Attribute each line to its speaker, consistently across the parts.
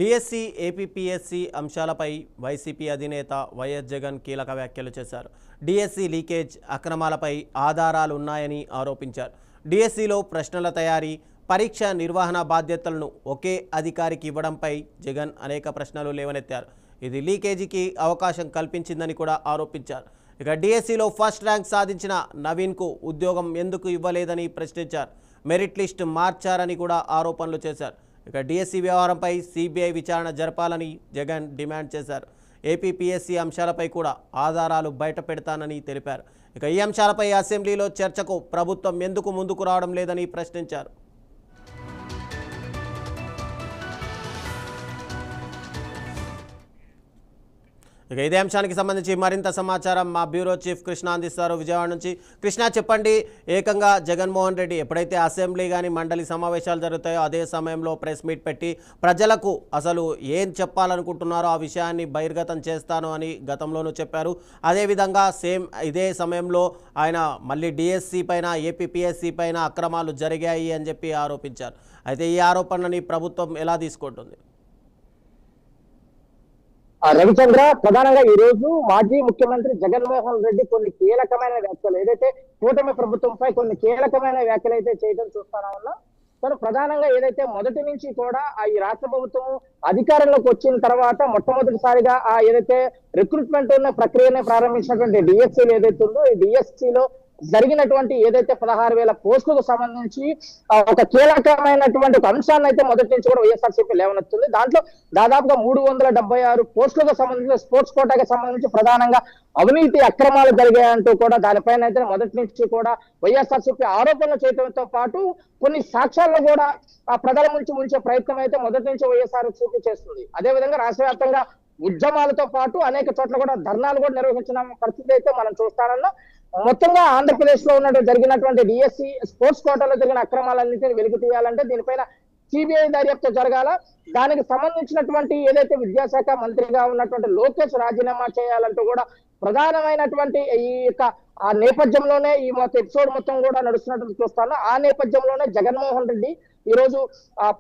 Speaker 1: DSC, APPSC అంశాలపై YCP అధినేత YS Jagan కీలక వ్యాఖ్యలు చేశారు. డిఎస్సి లీకేజ్ అక్రమాలపై ఆధారాలు ఉన్నాయని ఆరోపించారు. డిఎస్సిలో ప్రశ్నల తయారీ, పరీక్ష నిర్వహణ బాధ్యతలను ఒకే అధికారికి ఇవ్వడంపై జగన్ అనేక ప్రశ్నలు లేవనెత్తారు. ఇది లీకేజీకి అవకాశం కల్పించిందని కూడా ఆరోపించారు. ఇక డిఎస్సిలో ఫస్ట్ ర్యాంక్ సాధించిన నవీన్కు ఉద్యోగం ఎందుకు ఇవ్వలేదని ప్రశ్నించారు. మెరిట్ లిస్ట్ మార్చారని కూడా ఆరోపణలు చేశారు. ఇక డిఎస్సి వ్యవహారంపై సిబిఐ విచారణ జరపాలని జగన్ డిమాండ్ చేశారు. ఏపీపీఎస్సీ అంశాలపై కూడా ఆధారాలు బయట పెడతానని తెలిపారు. ఇక ఈ అంశాలపై అసెంబ్లీలో చర్చకు ప్రభుత్వం ఎందుకు ముందుకు రావడం లేదని ప్రశ్నించారు. ఇక ఇదే అంశానికి సంబంధించి మరింత సమాచారం మా బ్యూరో చీఫ్ కృష్ణ అందిస్తారు విజయవాడ నుంచి. కృష్ణ, చెప్పండి, ఏకంగా జగన్మోహన్ రెడ్డి ఎప్పుడైతే అసెంబ్లీ కానీ మండలి సమావేశాలు జరుగుతాయో అదే సమయంలో ప్రెస్ మీట్ పెట్టి ప్రజలకు అసలు ఏం చెప్పాలనుకుంటున్నారో ఆ విషయాన్ని బహిర్గతం చేస్తాను అని గతంలోనూ చెప్పారు. అదేవిధంగా ఇదే సమయంలో ఆయన మళ్ళీ డిఎస్సి పైన, ఏపీపీఎస్సీ పైన అక్రమాలు జరిగాయి అని చెప్పి ఆరోపించారు. అయితే ఈ ఆరోపణని ప్రభుత్వం ఎలా తీసుకుంటుంది?
Speaker 2: రవిచంద్ర, ప్రధానంగా ఈ రోజు మాజీ ముఖ్యమంత్రి జగన్మోహన్ రెడ్డి కొన్ని కీలకమైన వ్యాఖ్యలు, ఏదైతే కూటమి ప్రభుత్వంపై కొన్ని కీలకమైన వ్యాఖ్యలు అయితే చేయడం చూస్తానా ఉన్నా. కానీ ప్రధానంగా ఏదైతే మొదటి నుంచి కూడా ఈ రాష్ట్ర ప్రభుత్వం అధికారంలోకి వచ్చిన తర్వాత మొట్టమొదటిసారిగా ఏదైతే రిక్రూట్మెంట్ ఉన్న ప్రక్రియనే ప్రారంభించినటువంటి డిఎస్సీలు ఏదైతే ఉందో, ఈ డిఎస్సీలో జరిగినటువంటి ఏదైతే 16,000 పోస్టులకు సంబంధించి ఒక కీలకమైనటువంటి ఒక అంశాన్ని అయితే మొదటి నుంచి కూడా వైఎస్ఆర్సీపీ లేవనెత్తుంది. దాంట్లో దాదాపుగా 376 పోస్టులకు సంబంధించి స్పోర్ట్స్ కోటాకి సంబంధించి ప్రధానంగా అవినీతి అక్రమాలు జరిగాయంటూ కూడా దానిపైన అయితే మొదటి నుంచి కూడా వైఎస్ఆర్సీపీ ఆరోపణలు చేయడంతో పాటు కొన్ని సాక్ష్యాలను కూడా ప్రజల నుంచి ఉంచే ప్రయత్నం అయితే మొదటి నుంచి వైఎస్ఆర్సీపీ చేస్తుంది. అదేవిధంగా రాష్ట్ర వ్యాప్తంగా ఉద్యమాలతో పాటు అనేక చోట్ల కూడా ధర్నాలు కూడా నిర్వహించిన పరిస్థితి అయితే మనం చూస్తానన్నా. మొత్తంగా ఆంధ్రప్రదేశ్ లో జరిగినటువంటి డిఎస్సి స్పోర్ట్స్ కోటాలో జరిగిన అక్రమాలన్నింటినీ వెలికి తీయాలంటే దీనిపైన సిబిఐ దర్యాప్తు జరగాల. దానికి సంబంధించినటువంటి ఏదైతే విద్యాశాఖ మంత్రిగా ఉన్నటువంటి లోకేష్ రాజీనామా చేయాలంటూ కూడా ప్రధానమైనటువంటి ఈ యొక్క ఆ నేపథ్యంలోనే ఈ మొత్తం ఎపిసోడ్ మొత్తం కూడా నడుస్తున్నట్టు చూస్తాను. ఆ నేపథ్యంలోనే జగన్మోహన్ రెడ్డి ఈ రోజు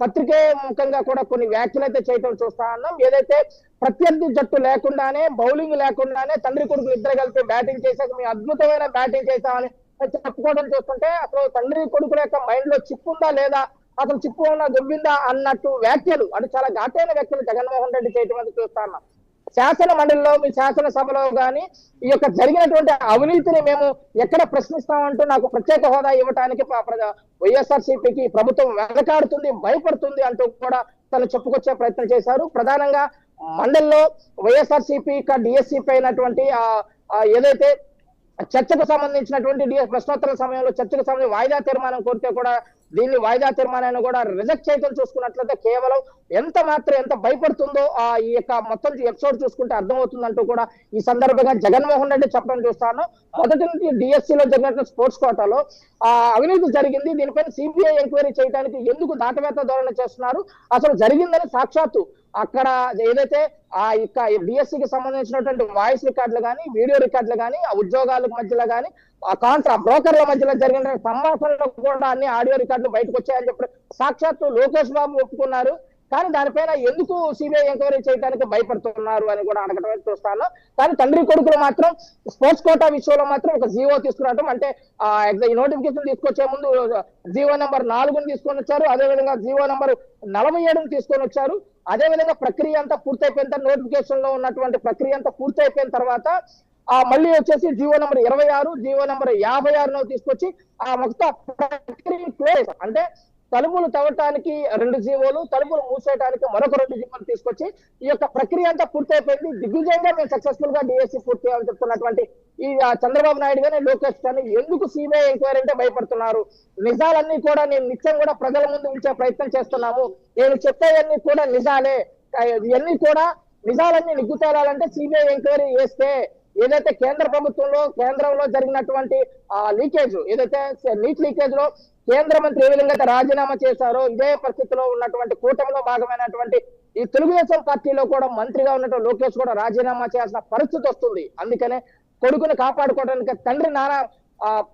Speaker 2: పత్రికే ముఖంగా కూడా కొన్ని వ్యాఖ్యలు అయితే చేయటం చూస్తా ఉన్నాం. ఏదైతే ప్రత్యర్థి జట్టు లేకుండానే, బౌలింగ్ లేకుండానే తండ్రి కొడుకు ఇద్దరు కలిపి బ్యాటింగ్ చేశాక మేము అద్భుతమైన బ్యాటింగ్ చేశామని చెప్పుకోవడం చూస్తుంటే అసలు తండ్రి కొడుకుల యొక్క మైండ్ లో చిప్ ఉందా లేదా, అసలు చిప్పు ఉన్న దొబ్బిందా అన్నట్టు వ్యాఖ్యలు, అది చాలా ఘాటైన వ్యాఖ్యలు జగన్మోహన్ రెడ్డి చేయటం అనేది చూస్తా ఉన్నాం. శాసన మండలిలో, మీ శాసనసభలో కానీ ఈ యొక్క జరిగినటువంటి అవినీతిని మేము ఎక్కడ ప్రశ్నిస్తామంటూ నాకు ప్రత్యేక హోదా ఇవ్వడానికి వైఎస్ఆర్సీపీకి ప్రభుత్వం వెనకాడుతుంది, భయపడుతుంది అంటూ కూడా తను చెప్పుకొచ్చే ప్రయత్నం చేశారు. ప్రధానంగా మండలిలో వైఎస్ఆర్సీపీ డిఎస్సీ పైనటువంటి ఏదైతే చర్చకు సంబంధించినటువంటి ప్రశ్నోత్తరాల సమయంలో చర్చకు సంబంధించి వాయిదా తీర్మానం కోరితే కూడా దీన్ని వాయిదా తీర్మానాన్ని కూడా రిజెక్ట్ చేయడం చూసుకున్నట్లయితే కేవలం ఎంత భయపడుతుందో ఈ యొక్క మొత్తం ఎపిసోడ్ చూసుకుంటే అర్థమవుతుందంటూ కూడా ఈ సందర్భంగా జగన్మోహన్ రెడ్డి చెప్పడం చూస్తాను. మొదటి నుంచి డిఎస్సీలో జరిగినటువంటి స్పోర్ట్స్ కోటాలో అవినీతి జరిగింది, దీనిపైన సిబిఐ ఎంక్వైరీ చేయడానికి ఎందుకు దాటవేత ధోరణి చేస్తున్నారు, అసలు జరిగిందని సాక్షాత్తు అక్కడ ఏదైతే డిఎస్సికి సంబంధించినటువంటి వాయిస్ రికార్డులు కానీ, వీడియో రికార్డులు కానీ, ఆ ఉద్యోగాల మధ్యలో కానీ, బ్రోకర్ల మధ్యలో జరిగిన సంభాషణలు కూడా అన్ని ఆడియో రికార్డులు బయటకు వచ్చాయని చెప్పి సాక్షాత్తు లోకేష్ బాబు ఒప్పుకున్నారు. కానీ దానిపైన ఎందుకు సిబిఐ ఎంక్వైరీ చేయడానికి భయపడుతున్నారు అని కూడా అడగటం చూస్తాను. కానీ తండ్రి కొడుకులు మాత్రం స్పోర్ట్స్ కోటా విషయంలో మాత్రం ఒక జీవో తీసుకురావడం, అంటే ఈ నోటిఫికేషన్ తీసుకొచ్చే ముందు జీవో నెంబర్ 4 తీసుకొని వచ్చారు. అదేవిధంగా జీవో నెంబర్ 47 తీసుకొని వచ్చారు. అదేవిధంగా ప్రక్రియ అంతా పూర్తయిపోయిన నోటిఫికేషన్ లో ఉన్నటువంటి ప్రక్రియ అంతా పూర్తయిపోయిన తర్వాత మళ్ళీ వచ్చేసి జీవో నెంబర్ 26, జీవో నెంబర్ 56 తీసుకొచ్చి మొత్తం ప్రక్రియ అంటే తలుపులు తవ్వటానికి 2 జీవోలు, తలుపులు మూసేయడానికి మరొక 2 జీవోలు తీసుకొచ్చి ఈ యొక్క ప్రక్రియ అంతా పూర్తయిపోయింది. దిగ్విజయంగా మేము సక్సెస్ఫుల్ గా డిఎస్సి పూర్తి చేయాలని చెప్తున్నటువంటి ఈ చంద్రబాబు నాయుడు గానీ, లోకేష్ కానీ ఎందుకు సిబిఐ ఎంక్వైరీ అంటే భయపడుతున్నారు? నిజాలన్నీ కూడా నేను నిత్యం కూడా ప్రజల ముందు ఉంచే ప్రయత్నం చేస్తున్నాము. నేను చెప్పేవన్నీ కూడా నిజాలే, ఇవన్నీ కూడా నిజాలన్నీ నిగ్గు తేలాలంటే సిబిఐ ఎంక్వైరీ చేస్తే ఏదైతే కేంద్రంలో జరిగినటువంటి లీకేజ్, ఏదైతే నీట్ లీకేజ్ లో కేంద్ర మంత్రి ఏ విధంగా రాజీనామా చేశారో ఇదే పరిస్థితిలో ఉన్నటువంటి కూటమిలో భాగమైనటువంటి ఈ తెలుగుదేశం పార్టీలో కూడా మంత్రిగా ఉన్నటువంటి లోకేష్ కూడా రాజీనామా చేయాల్సిన పరిస్థితి వస్తుంది. అందుకనే కొడుకుని కాపాడుకోవడానికి తండ్రి నానా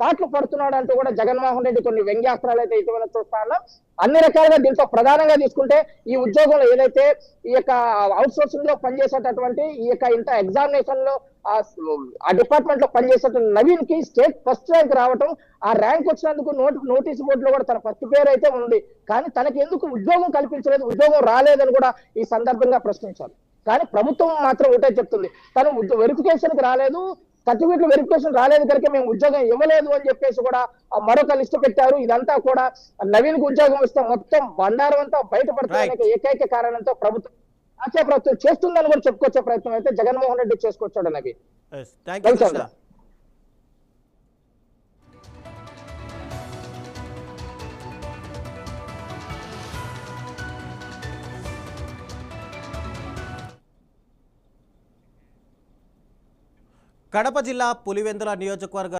Speaker 2: పాటలు పడుతున్నాడు అంటూ కూడా జగన్మోహన్ రెడ్డి కొన్ని వ్యంగ్యాస్త్రాలు అయితే ఇటీవల చూస్తా ఉన్నాం. అన్ని రకాలుగా దీంట్లో ప్రధానంగా తీసుకుంటే ఈ ఉద్యోగంలో ఏదైతే ఈ యొక్క అవుట్ సోర్సింగ్ లో పనిచేసేటటువంటి ఈ యొక్క ఇంత ఎగ్జామినేషన్ లో ఆ డిపార్ట్మెంట్ లో పనిచేసేటువంటి నవీన్ కి స్టేట్ ఫస్ట్ ర్యాంక్ రావటం, ఆ ర్యాంక్ వచ్చినందుకు నోటీస్ బోర్డులో కూడా తన ఫస్ట్ పేరు అయితే ఉంది. కానీ తనకి ఎందుకు ఉద్యోగం కల్పించలేదు, ఉద్యోగం రాలేదని కూడా ఈ సందర్భంగా ప్రశ్నించారు. కానీ ప్రభుత్వం మాత్రం ఒకటే చెప్తుంది, తను వెరిఫికేషన్ కి రాలేదు, సర్టిఫికెట్ వెరిఫికేషన్ రాలేదు కనుక మేము ఉద్యోగం ఇవ్వలేదు అని చెప్పేసి కూడా మరొక లిస్ట్ పెట్టారు. ఇదంతా కూడా నవీన్ కు ఉద్యోగం ఇస్తే మొత్తం బండారం అంతా బయటపడుతున్న ఏకైక కారణంతో ప్రభుత్వం రాష్ట్ర ప్రభుత్వం చేస్తుందని కూడా చెప్పుకొచ్చే ప్రయత్నం అయితే జగన్మోహన్ రెడ్డి చేసుకొచ్చాడు. Naveen
Speaker 1: thank you Krishna. కడప జిల్లా పులివెందుల నియోజకవర్గ